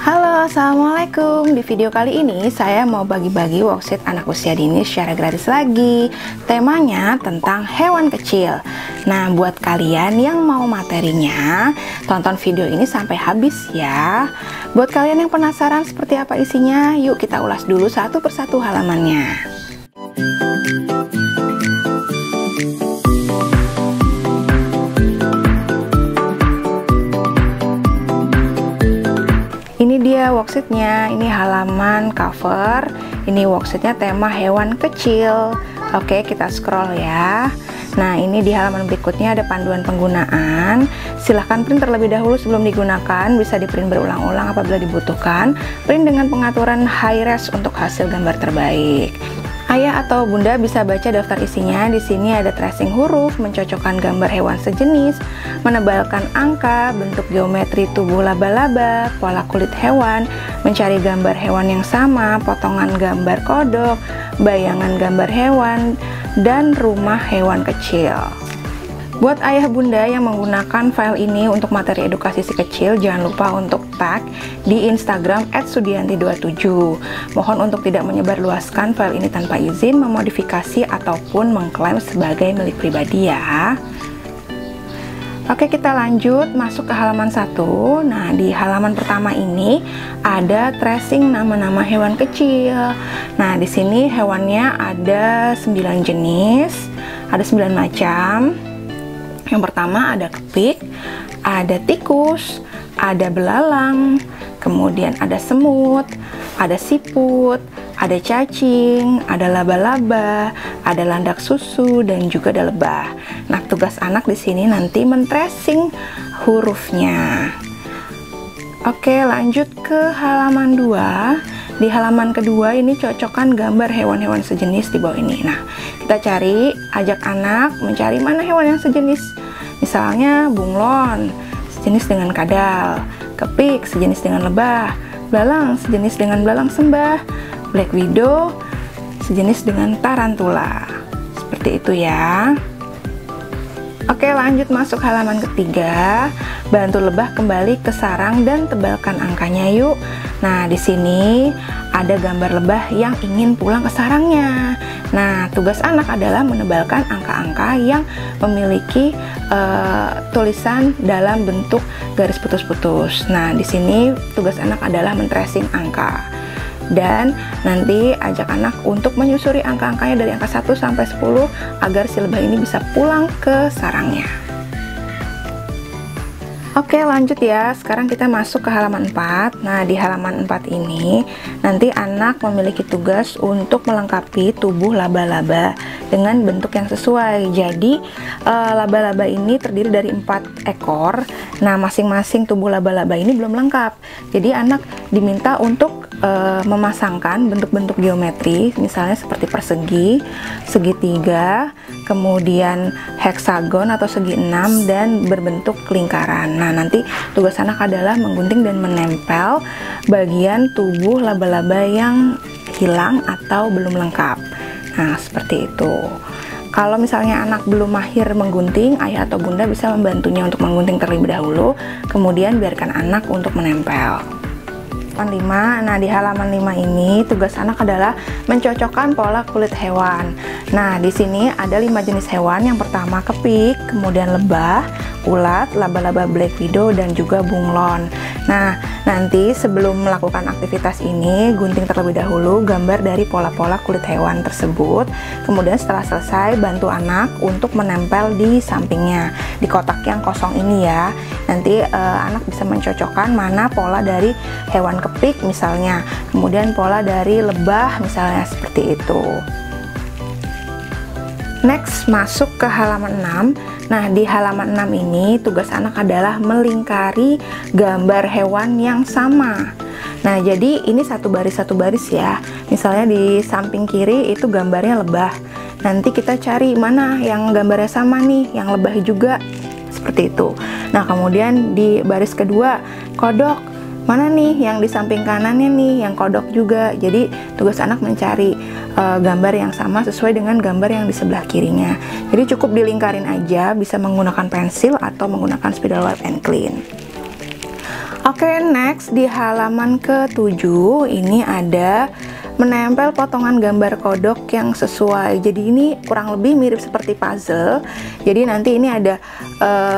Halo, assalamualaikum. Di video kali ini saya mau bagi-bagi worksheet anak usia dini secara gratis lagi. Temanya tentang hewan kecil. Nah, buat kalian yang mau materinya, tonton video ini sampai habis ya. Buat kalian yang penasaran seperti apa isinya, yuk kita ulas dulu satu persatu halamannya. Ini dia worksheetnya, ini halaman cover, ini worksheetnya tema hewan kecil. Oke, kita scroll ya. Nah, ini di halaman berikutnya ada panduan penggunaan. Silahkan print terlebih dahulu sebelum digunakan, bisa di print berulang-ulang apabila dibutuhkan. Print dengan pengaturan high res untuk hasil gambar terbaik. Ayah atau bunda bisa baca daftar isinya. Di sini ada tracing huruf, mencocokkan gambar hewan sejenis, menebalkan angka, bentuk geometri tubuh laba-laba, pola kulit hewan, mencari gambar hewan yang sama, potongan gambar kodok, bayangan gambar hewan, dan rumah hewan kecil. Buat ayah bunda yang menggunakan file ini untuk materi edukasi si kecil, jangan lupa untuk tag di Instagram @sudianti27. Mohon untuk tidak menyebarluaskan file ini tanpa izin, memodifikasi ataupun mengklaim sebagai milik pribadi ya. Oke, kita lanjut masuk ke halaman 1. Nah, di halaman pertama ini ada tracing nama-nama hewan kecil. Nah, di sini hewannya ada 9 jenis, ada 9 macam. Yang pertama ada kepik, ada tikus, ada belalang, kemudian ada semut, ada siput, ada cacing, ada laba-laba, ada landak susu, dan juga ada lebah. Nah, tugas anak di sini nanti men-tracing hurufnya. Oke, lanjut ke halaman 2. Di halaman kedua ini cocokkan gambar hewan-hewan sejenis di bawah ini. Nah, kita cari, ajak anak mencari mana hewan yang sejenis. Misalnya bunglon sejenis dengan kadal, kepik sejenis dengan lebah, belalang sejenis dengan belalang sembah, black widow sejenis dengan tarantula. Seperti itu ya. Oke, lanjut masuk halaman ketiga. Bantu lebah kembali ke sarang dan tebalkan angkanya yuk. Nah, di sini ada gambar lebah yang ingin pulang ke sarangnya. Nah, tugas anak adalah menebalkan angka-angka yang memiliki tulisan dalam bentuk garis putus-putus. Nah, di sini tugas anak adalah men-tracing angka. Dan nanti ajak anak untuk menyusuri angka-angkanya dari angka 1 sampai 10 agar si lebah ini bisa pulang ke sarangnya. Oke, lanjut ya. Sekarang kita masuk ke halaman 4. Nah, di halaman 4 ini nanti anak memiliki tugas untuk melengkapi tubuh laba-laba dengan bentuk yang sesuai. Jadi laba-laba ini terdiri dari 4 ekor. Nah, masing-masing tubuh laba-laba ini belum lengkap. Jadi anak diminta untuk memasangkan bentuk-bentuk geometri, misalnya seperti persegi, segitiga, kemudian heksagon atau segi 6, dan berbentuk lingkaran. Nah, nanti tugas anak adalah menggunting dan menempel bagian tubuh laba-laba yang hilang atau belum lengkap. Nah, seperti itu. Kalau misalnya anak belum mahir menggunting, ayah atau bunda bisa membantunya untuk menggunting terlebih dahulu, kemudian biarkan anak untuk menempel. 5. Nah, di halaman 5 ini tugas anak adalah mencocokkan pola kulit hewan. Nah, di sini ada 5 jenis hewan. Yang pertama kepik, kemudian lebah, ulat, laba-laba black widow, dan juga bunglon. Nah, nanti sebelum melakukan aktivitas ini, gunting terlebih dahulu gambar dari pola-pola kulit hewan tersebut. Kemudian setelah selesai, bantu anak untuk menempel di sampingnya, di kotak yang kosong ini ya. Nanti anak bisa mencocokkan mana pola dari hewan kepik misalnya, kemudian pola dari lebah misalnya, seperti itu. Next, masuk ke halaman 6. Nah, di halaman 6 ini tugas anak adalah melingkari gambar hewan yang sama. Nah, jadi ini satu baris ya. Misalnya di samping kiri itu gambarnya lebah. Nanti kita cari mana yang gambarnya sama nih, yang lebah juga. Seperti itu. Nah, kemudian di baris kedua kodok. Mana nih yang di samping kanannya nih, yang kodok juga. Jadi tugas anak mencari gambar yang sama sesuai dengan gambar yang di sebelah kirinya. Jadi cukup dilingkarin aja, bisa menggunakan pensil atau menggunakan spidol wipe and clean. Oke, next di halaman ke-7 ini ada menempel potongan gambar kodok yang sesuai. Jadi ini kurang lebih mirip seperti puzzle. Jadi nanti ini ada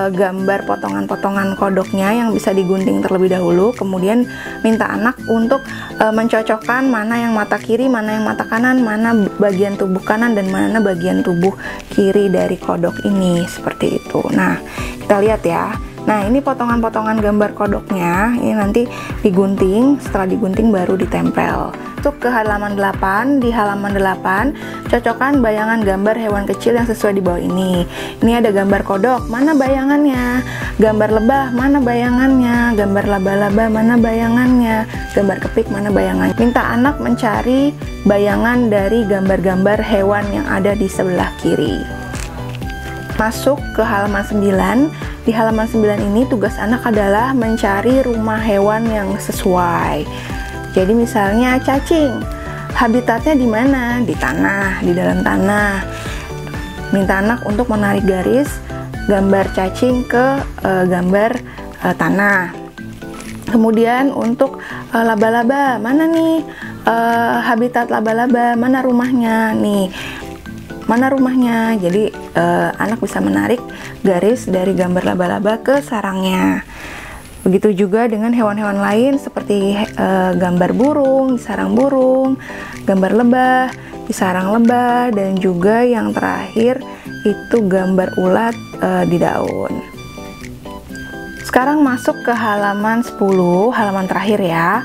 gambar potongan-potongan kodoknya yang bisa digunting terlebih dahulu. Kemudian minta anak untuk mencocokkan mana yang mata kiri, mana yang mata kanan, mana bagian tubuh kanan dan mana bagian tubuh kiri dari kodok ini, seperti itu. Nah, kita lihat ya. Nah, ini potongan-potongan gambar kodoknya, ini nanti digunting, setelah digunting baru ditempel. Masuk ke halaman 8, di halaman 8, cocokkan bayangan gambar hewan kecil yang sesuai di bawah ini. Ini ada gambar kodok, mana bayangannya? Gambar lebah, mana bayangannya? Gambar laba-laba, mana bayangannya? Gambar kepik, mana bayangannya? Minta anak mencari bayangan dari gambar-gambar hewan yang ada di sebelah kiri. Masuk ke halaman 9. Di halaman 9 ini tugas anak adalah mencari rumah hewan yang sesuai. Jadi misalnya cacing, habitatnya di mana? Di tanah, di dalam tanah. Minta anak untuk menarik garis gambar cacing ke gambar tanah. Kemudian untuk laba-laba, mana nih habitat laba-laba, mana rumahnya nih? Mana rumahnya? Jadi anak bisa menarik garis dari gambar laba-laba ke sarangnya. Begitu juga dengan hewan-hewan lain seperti gambar burung, di sarang burung, gambar lebah, di sarang lebah, dan juga yang terakhir itu gambar ulat di daun. Sekarang masuk ke halaman 10, halaman terakhir ya.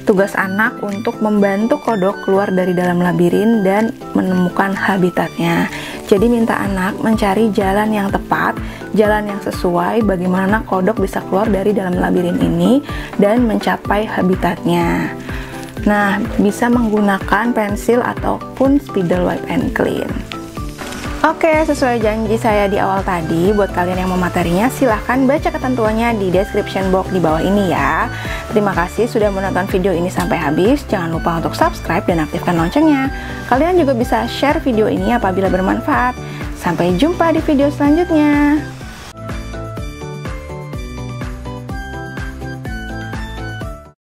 Tugas anak untuk membantu kodok keluar dari dalam labirin dan menemukan habitatnya. Jadi minta anak mencari jalan yang tepat, jalan yang sesuai bagaimana kodok bisa keluar dari dalam labirin ini dan mencapai habitatnya. Nah, bisa menggunakan pensil ataupun spidol wipe and clean. Oke, sesuai janji saya di awal tadi, buat kalian yang mau materinya silahkan baca ketentuannya di description box di bawah ini ya. Terima kasih sudah menonton video ini sampai habis. Jangan lupa untuk subscribe dan aktifkan loncengnya. Kalian juga bisa share video ini apabila bermanfaat. Sampai jumpa di video selanjutnya.